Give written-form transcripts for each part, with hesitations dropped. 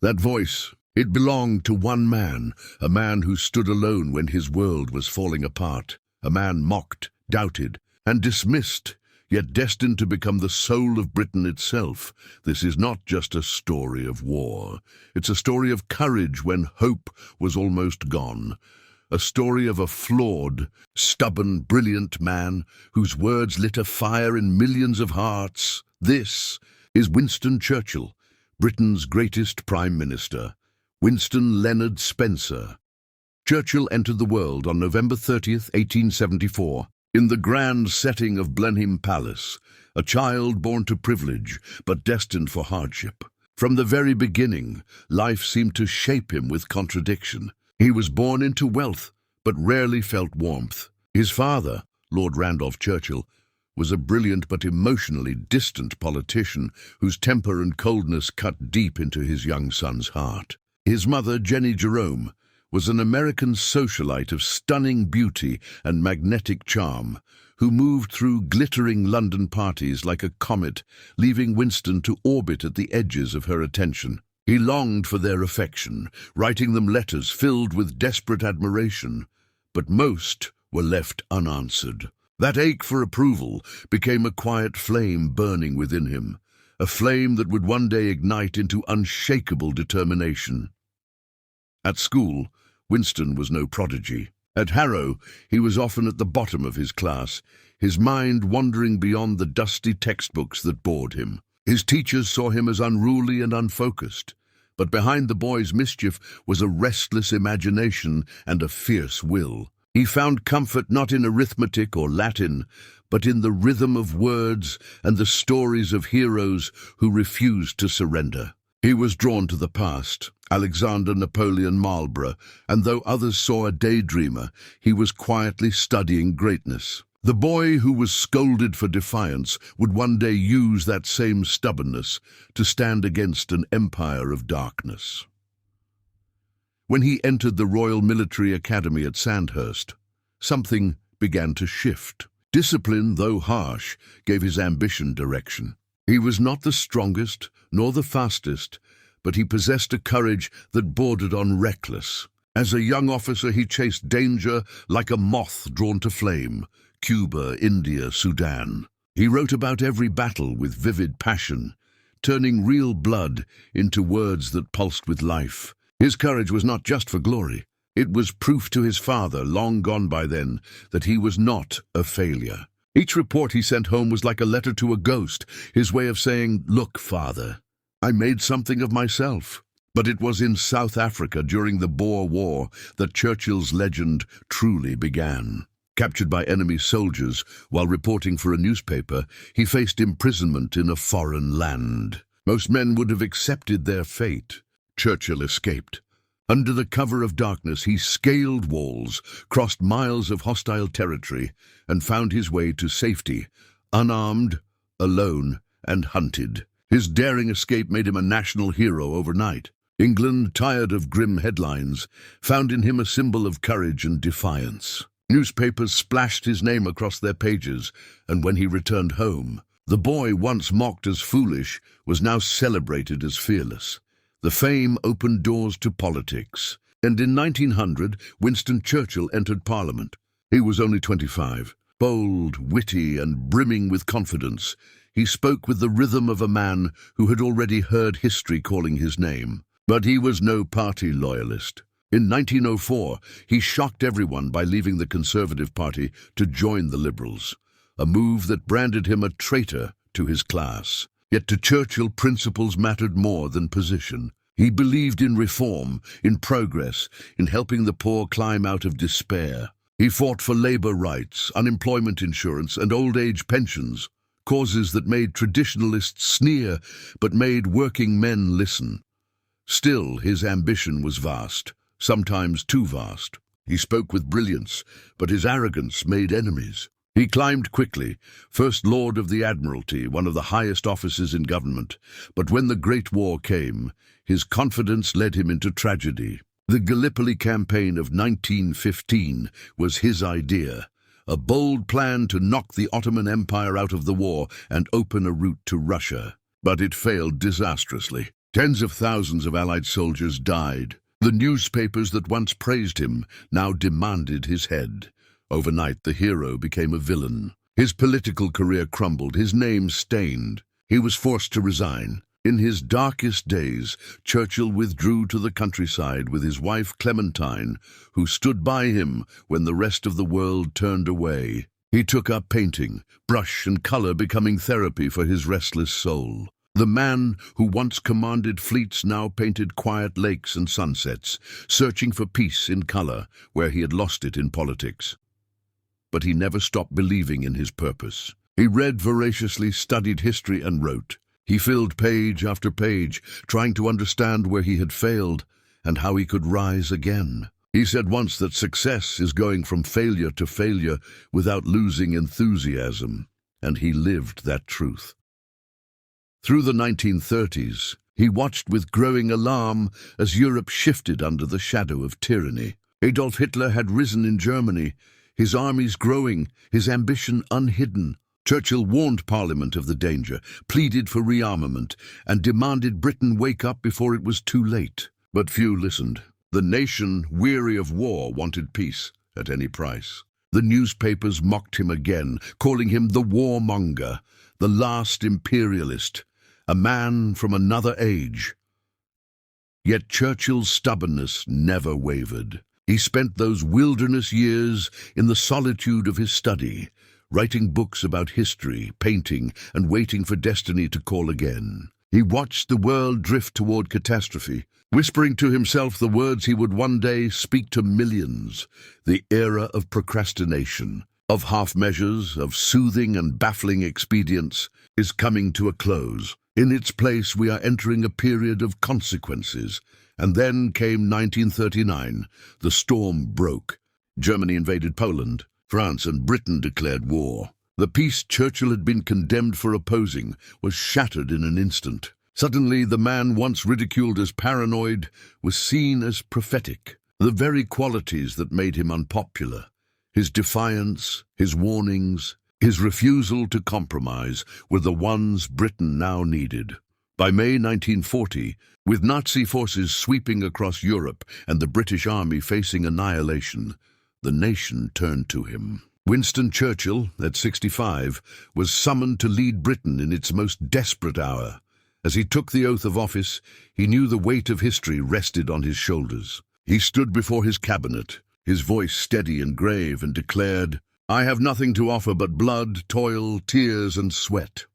That voice, it belonged to one man, a man who stood alone when his world was falling apart, a man mocked, doubted, and dismissed, yet destined to become the soul of Britain itself. This is not just a story of war. It's a story of courage when hope was almost gone. A story of a flawed, stubborn, brilliant man whose words lit a fire in millions of hearts. This is Winston Churchill, Britain's greatest Prime Minister. Winston Leonard Spencer. Churchill entered the world on November 30th, 1874, in the grand setting of Blenheim Palace, a child born to privilege but destined for hardship. From the very beginning, life seemed to shape him with contradiction. He was born into wealth, but rarely felt warmth. His father, Lord Randolph Churchill, was a brilliant but emotionally distant politician whose temper and coldness cut deep into his young son's heart. His mother, Jenny Jerome, was an American socialite of stunning beauty and magnetic charm, who moved through glittering London parties like a comet, leaving Winston to orbit at the edges of her attention. He longed for their affection, writing them letters filled with desperate admiration, but most were left unanswered. That ache for approval became a quiet flame burning within him, a flame that would one day ignite into unshakable determination. At school, Winston was no prodigy. At Harrow, he was often at the bottom of his class, his mind wandering beyond the dusty textbooks that bored him. His teachers saw him as unruly and unfocused, but behind the boy's mischief was a restless imagination and a fierce will. He found comfort not in arithmetic or Latin, but in the rhythm of words and the stories of heroes who refused to surrender. He was drawn to the past, Alexander Napoleon Marlborough, and though others saw a daydreamer, he was quietly studying greatness. The boy who was scolded for defiance would one day use that same stubbornness to stand against an empire of darkness. When he entered the Royal Military Academy at Sandhurst, something began to shift. Discipline, though harsh, gave his ambition direction. He was not the strongest nor the fastest, but he possessed a courage that bordered on reckless. As a young officer, he chased danger like a moth drawn to flame. Cuba, India, Sudan. He wrote about every battle with vivid passion, turning real blood into words that pulsed with life. His courage was not just for glory. It was proof to his father, long gone by then, that he was not a failure. Each report he sent home was like a letter to a ghost, his way of saying, "Look, father, I made something of myself." But it was in South Africa during the Boer War that Churchill's legend truly began. Captured by enemy soldiers while reporting for a newspaper, he faced imprisonment in a foreign land. Most men would have accepted their fate. Churchill escaped. Under the cover of darkness, he scaled walls, crossed miles of hostile territory, and found his way to safety, unarmed, alone, and hunted. His daring escape made him a national hero overnight. England, tired of grim headlines, found in him a symbol of courage and defiance. Newspapers splashed his name across their pages, and when he returned home, the boy once mocked as foolish was now celebrated as fearless. The fame opened doors to politics, and in 1900, Winston Churchill entered Parliament. He was only 25. Bold, witty, and brimming with confidence, he spoke with the rhythm of a man who had already heard history calling his name. But he was no party loyalist. In 1904, he shocked everyone by leaving the Conservative Party to join the Liberals, a move that branded him a traitor to his class. Yet to Churchill, principles mattered more than position. He believed in reform, in progress, in helping the poor climb out of despair. He fought for labor rights, unemployment insurance, and old-age pensions, causes that made traditionalists sneer but made working men listen. Still, his ambition was vast, sometimes too vast. He spoke with brilliance, but his arrogance made enemies. He climbed quickly, First Lord of the Admiralty, one of the highest offices in government. But when the Great War came, his confidence led him into tragedy. The Gallipoli campaign of 1915 was his idea, a bold plan to knock the Ottoman Empire out of the war and open a route to Russia. But it failed disastrously. Tens of thousands of Allied soldiers died. The newspapers that once praised him now demanded his head. Overnight, the hero became a villain. His political career crumbled, his name stained. He was forced to resign. In his darkest days, Churchill withdrew to the countryside with his wife Clementine, who stood by him when the rest of the world turned away. He took up painting, brush and color becoming therapy for his restless soul. The man who once commanded fleets now painted quiet lakes and sunsets, searching for peace in color where he had lost it in politics. But he never stopped believing in his purpose. He read voraciously, studied history, and wrote. He filled page after page, trying to understand where he had failed and how he could rise again. He said once that success is going from failure to failure without losing enthusiasm, and he lived that truth. Through the 1930s, he watched with growing alarm as Europe shifted under the shadow of tyranny. Adolf Hitler had risen in Germany, his armies growing, his ambition unhidden. Churchill warned Parliament of the danger, pleaded for rearmament, and demanded Britain wake up before it was too late. But few listened. The nation, weary of war, wanted peace at any price. The newspapers mocked him again, calling him the warmonger, the last imperialist, a man from another age. Yet Churchill's stubbornness never wavered. He spent those wilderness years in the solitude of his study, writing books about history, painting, and waiting for destiny to call again. He watched the world drift toward catastrophe, whispering to himself the words he would one day speak to millions. The era of procrastination, of half measures, of soothing and baffling expedients, is coming to a close. In its place, we are entering a period of consequences. And then came 1939. The storm broke. Germany invaded Poland. France and Britain declared war. The peace Churchill had been condemned for opposing was shattered in an instant. Suddenly, the man once ridiculed as paranoid was seen as prophetic. The very qualities that made him unpopular, his defiance, his warnings, his refusal to compromise, were the ones Britain now needed. By May 1940, with Nazi forces sweeping across Europe and the British Army facing annihilation, the nation turned to him. Winston Churchill, at 65, was summoned to lead Britain in its most desperate hour. As he took the oath of office, he knew the weight of history rested on his shoulders. He stood before his cabinet, his voice steady and grave, and declared, "I have nothing to offer but blood, toil, tears, and sweat."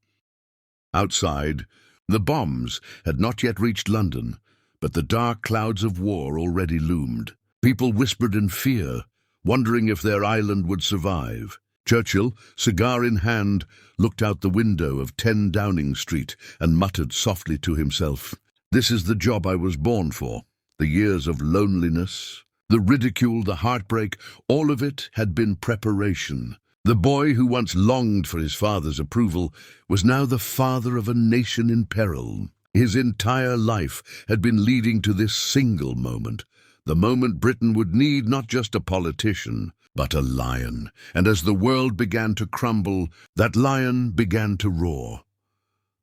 Outside, the bombs had not yet reached London, but the dark clouds of war already loomed. People whispered in fear, wondering if their island would survive. Churchill, cigar in hand, looked out the window of 10 Downing Street and muttered softly to himself, "This is the job I was born for." The years of loneliness, the ridicule, the heartbreak, all of it had been preparation. The boy who once longed for his father's approval was now the father of a nation in peril. His entire life had been leading to this single moment, the moment Britain would need not just a politician, but a lion. And as the world began to crumble, that lion began to roar.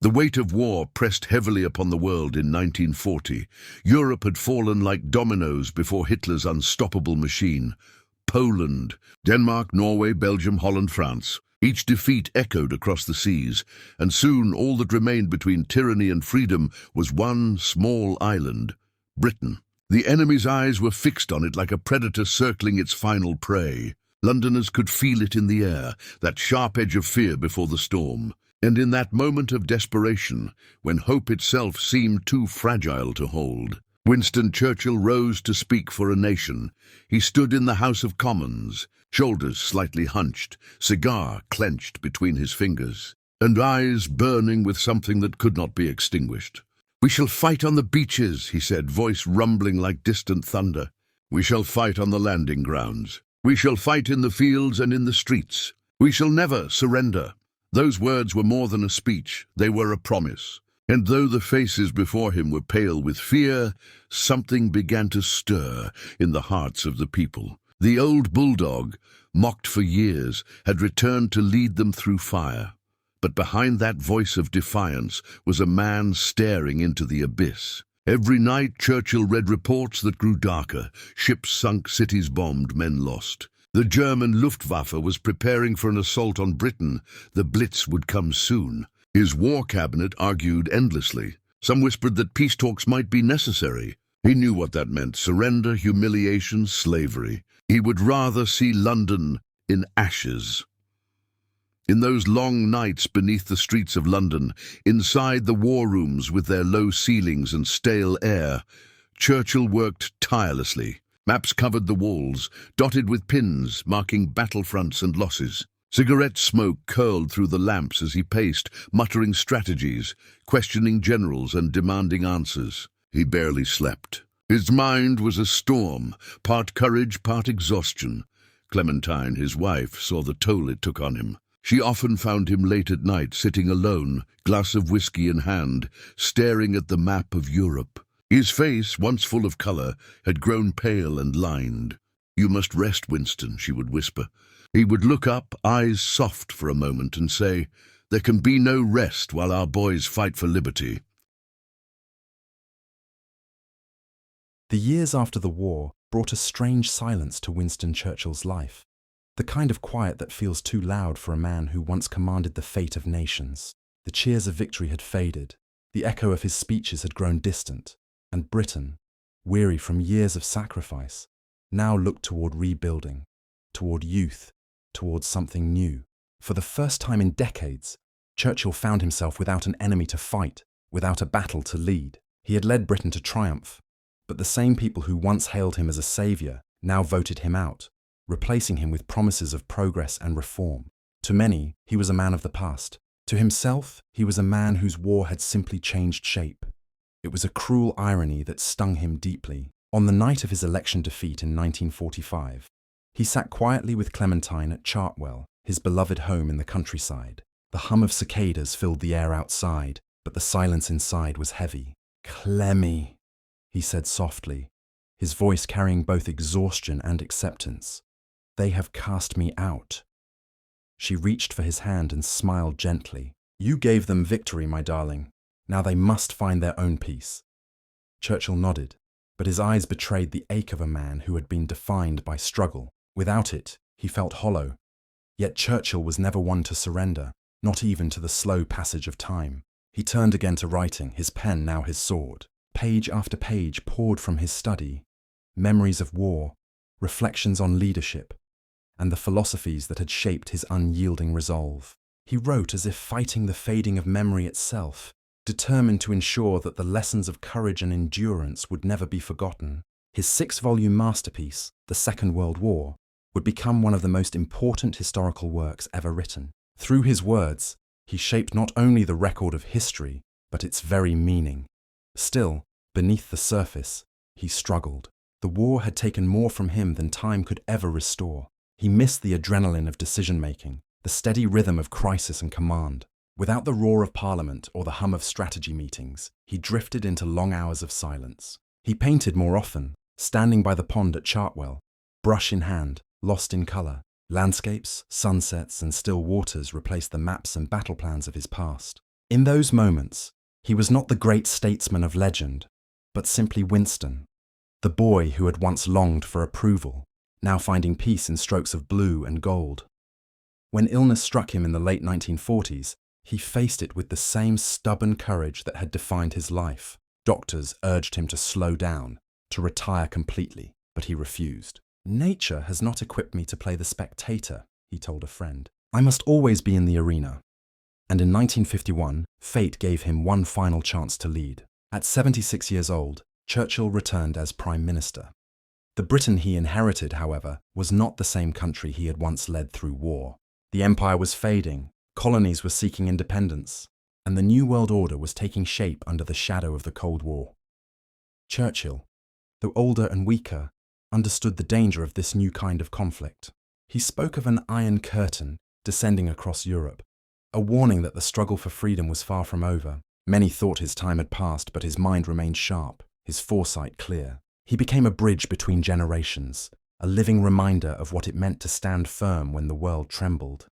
The weight of war pressed heavily upon the world in 1940. Europe had fallen like dominoes before Hitler's unstoppable machine. Poland, Denmark, Norway, Belgium, Holland, France. Each defeat echoed across the seas, and soon all that remained between tyranny and freedom was one small island, Britain. The enemy's eyes were fixed on it like a predator circling its final prey. Londoners could feel it in the air, that sharp edge of fear before the storm. And in that moment of desperation, when hope itself seemed too fragile to hold, Winston Churchill rose to speak for a nation. He stood in the House of Commons, shoulders slightly hunched, cigar clenched between his fingers, and eyes burning with something that could not be extinguished. "We shall fight on the beaches," he said, voice rumbling like distant thunder. "We shall fight on the landing grounds. We shall fight in the fields and in the streets. We shall never surrender." Those words were more than a speech, they were a promise. And though the faces before him were pale with fear, something began to stir in the hearts of the people. The old bulldog, mocked for years, had returned to lead them through fire. But behind that voice of defiance was a man staring into the abyss. Every night Churchill read reports that grew darker. Ships sunk, cities bombed, men lost. The German Luftwaffe was preparing for an assault on Britain. The Blitz would come soon. His war cabinet argued endlessly. Some whispered that peace talks might be necessary. He knew what that meant: surrender, humiliation, slavery. He would rather see London in ashes. In those long nights beneath the streets of London, inside the war rooms with their low ceilings and stale air, Churchill worked tirelessly. Maps covered the walls, dotted with pins marking battlefronts and losses. Cigarette smoke curled through the lamps as he paced, muttering strategies, questioning generals and demanding answers. He barely slept. His mind was a storm, part courage, part exhaustion. Clementine, his wife, saw the toll it took on him. She often found him late at night, sitting alone, glass of whiskey in hand, staring at the map of Europe. His face, once full of colour, had grown pale and lined. "You must rest, Winston," she would whisper. He would look up, eyes soft for a moment, and say, "There can be no rest while our boys fight for liberty." The years after the war brought a strange silence to Winston Churchill's life. The kind of quiet that feels too loud for a man who once commanded the fate of nations. The cheers of victory had faded, the echo of his speeches had grown distant, and Britain, weary from years of sacrifice, now looked toward rebuilding, toward youth, toward something new. For the first time in decades, Churchill found himself without an enemy to fight, without a battle to lead. He had led Britain to triumph, but the same people who once hailed him as a saviour now voted him out, replacing him with promises of progress and reform. To many, he was a man of the past. To himself, he was a man whose war had simply changed shape. It was a cruel irony that stung him deeply. On the night of his election defeat in 1945, he sat quietly with Clementine at Chartwell, his beloved home in the countryside. The hum of cicadas filled the air outside, but the silence inside was heavy. "Clemmy," he said softly, his voice carrying both exhaustion and acceptance. "They have cast me out." She reached for his hand and smiled gently. "You gave them victory, my darling. Now they must find their own peace." Churchill nodded, but his eyes betrayed the ache of a man who had been defined by struggle. Without it, he felt hollow. Yet Churchill was never one to surrender, not even to the slow passage of time. He turned again to writing, his pen now his sword. Page after page poured from his study, memories of war, reflections on leadership, and the philosophies that had shaped his unyielding resolve. He wrote as if fighting the fading of memory itself, determined to ensure that the lessons of courage and endurance would never be forgotten. His 6-volume masterpiece, The Second World War, would become one of the most important historical works ever written. Through his words, he shaped not only the record of history, but its very meaning. Still, beneath the surface, he struggled. The war had taken more from him than time could ever restore. He missed the adrenaline of decision-making, the steady rhythm of crisis and command. Without the roar of Parliament or the hum of strategy meetings, he drifted into long hours of silence. He painted more often, standing by the pond at Chartwell, brush in hand, lost in colour. Landscapes, sunsets, and still waters replaced the maps and battle plans of his past. In those moments, he was not the great statesman of legend, but simply Winston, the boy who had once longed for approval, now finding peace in strokes of blue and gold. When illness struck him in the late 1940s, he faced it with the same stubborn courage that had defined his life. Doctors urged him to slow down, to retire completely, but he refused. "Nature has not equipped me to play the spectator," he told a friend. "I must always be in the arena." And in 1951, fate gave him one final chance to lead. At 76 years old, Churchill returned as Prime Minister. The Britain he inherited, however, was not the same country he had once led through war. The empire was fading, colonies were seeking independence, and the New World Order was taking shape under the shadow of the Cold War. Churchill, though older and weaker, understood the danger of this new kind of conflict. He spoke of an iron curtain descending across Europe, a warning that the struggle for freedom was far from over. Many thought his time had passed, but his mind remained sharp, his foresight clear. He became a bridge between generations, a living reminder of what it meant to stand firm when the world trembled.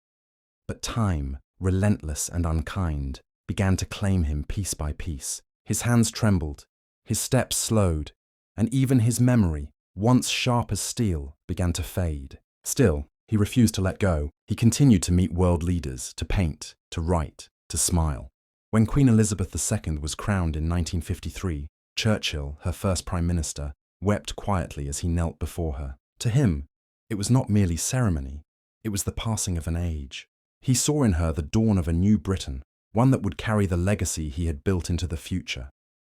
But time, relentless and unkind, began to claim him piece by piece. His hands trembled, his steps slowed, and even his memory, once sharp as steel, began to fade. Still, he refused to let go. He continued to meet world leaders, to paint, to write, to smile. When Queen Elizabeth II was crowned in 1953, Churchill, her first Prime Minister, wept quietly as he knelt before her. To him, it was not merely ceremony, it was the passing of an age. He saw in her the dawn of a new Britain, one that would carry the legacy he had built into the future.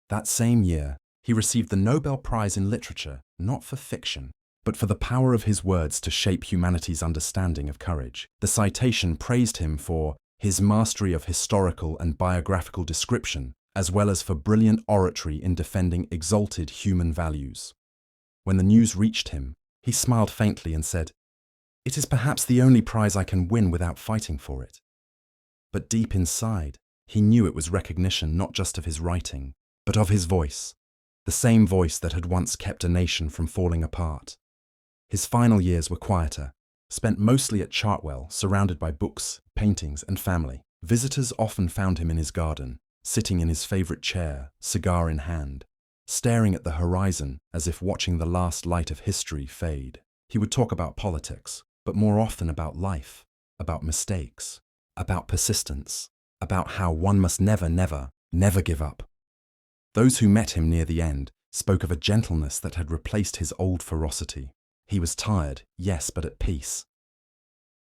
That same year, he received the Nobel Prize in Literature, not for fiction, but for the power of his words to shape humanity's understanding of courage. The citation praised him for his mastery of historical and biographical description, as well as for brilliant oratory in defending exalted human values. When the news reached him, he smiled faintly and said, "It is perhaps the only prize I can win without fighting for it." But deep inside, he knew it was recognition not just of his writing, but of his voice, the same voice that had once kept a nation from falling apart. His final years were quieter, spent mostly at Chartwell, surrounded by books, paintings, and family. Visitors often found him in his garden, sitting in his favourite chair, cigar in hand, staring at the horizon as if watching the last light of history fade. He would talk about politics, but more often about life, about mistakes, about persistence, about how one must never, never, never give up. Those who met him near the end spoke of a gentleness that had replaced his old ferocity. He was tired, yes, but at peace.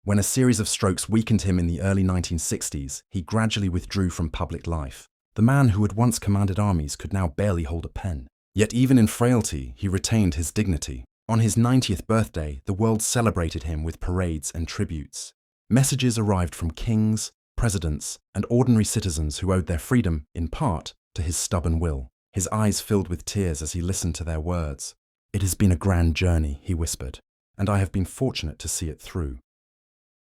When a series of strokes weakened him in the early 1960s, he gradually withdrew from public life. The man who had once commanded armies could now barely hold a pen. Yet even in frailty, he retained his dignity. On his 90th birthday, the world celebrated him with parades and tributes. Messages arrived from kings, presidents, and ordinary citizens who owed their freedom, in part, to his stubborn will. His eyes filled with tears as he listened to their words. "It has been a grand journey," he whispered, "and I have been fortunate to see it through."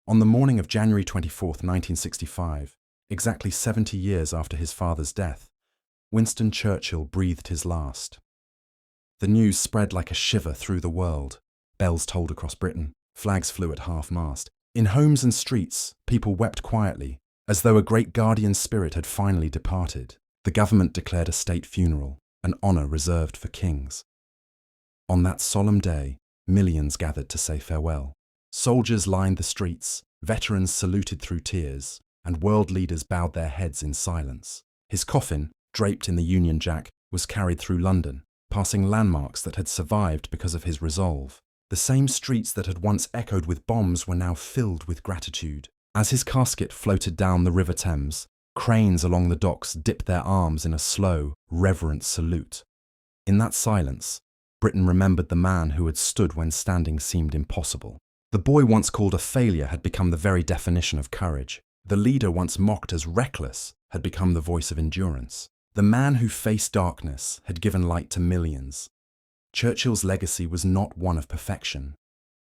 On the morning of January 24, 1965, exactly 70 years after his father's death, Winston Churchill breathed his last. The news spread like a shiver through the world. Bells tolled across Britain, flags flew at half-mast. In homes and streets, people wept quietly, as though a great guardian spirit had finally departed. The government declared a state funeral, an honour reserved for kings. On that solemn day, millions gathered to say farewell. Soldiers lined the streets, veterans saluted through tears, and world leaders bowed their heads in silence. His coffin, draped in the Union Jack, was carried through London, passing landmarks that had survived because of his resolve. The same streets that had once echoed with bombs were now filled with gratitude. As his casket floated down the River Thames, cranes along the docks dipped their arms in a slow, reverent salute. In that silence, Britain remembered the man who had stood when standing seemed impossible. The boy once called a failure had become the very definition of courage. The leader once mocked as reckless had become the voice of endurance. The man who faced darkness had given light to millions. Churchill's legacy was not one of perfection.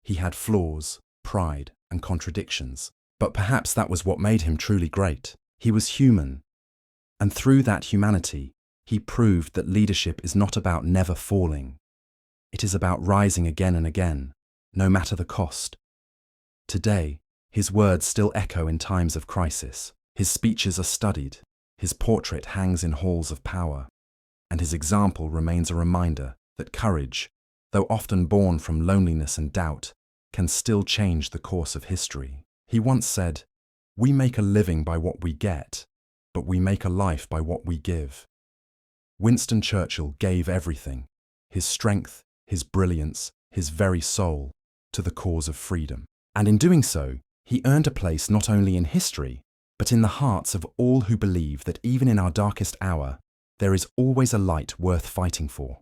He had flaws, pride, and contradictions. But perhaps that was what made him truly great. He was human. And through that humanity, he proved that leadership is not about never falling. It is about rising again and again, no matter the cost. Today, his words still echo in times of crisis. His speeches are studied. His portrait hangs in halls of power. And his example remains a reminder that courage, though often born from loneliness and doubt, can still change the course of history. He once said, "We make a living by what we get, but we make a life by what we give." Winston Churchill gave everything, his strength, his brilliance, his very soul, to the cause of freedom. And in doing so, he earned a place not only in history, but in the hearts of all who believe that even in our darkest hour, there is always a light worth fighting for.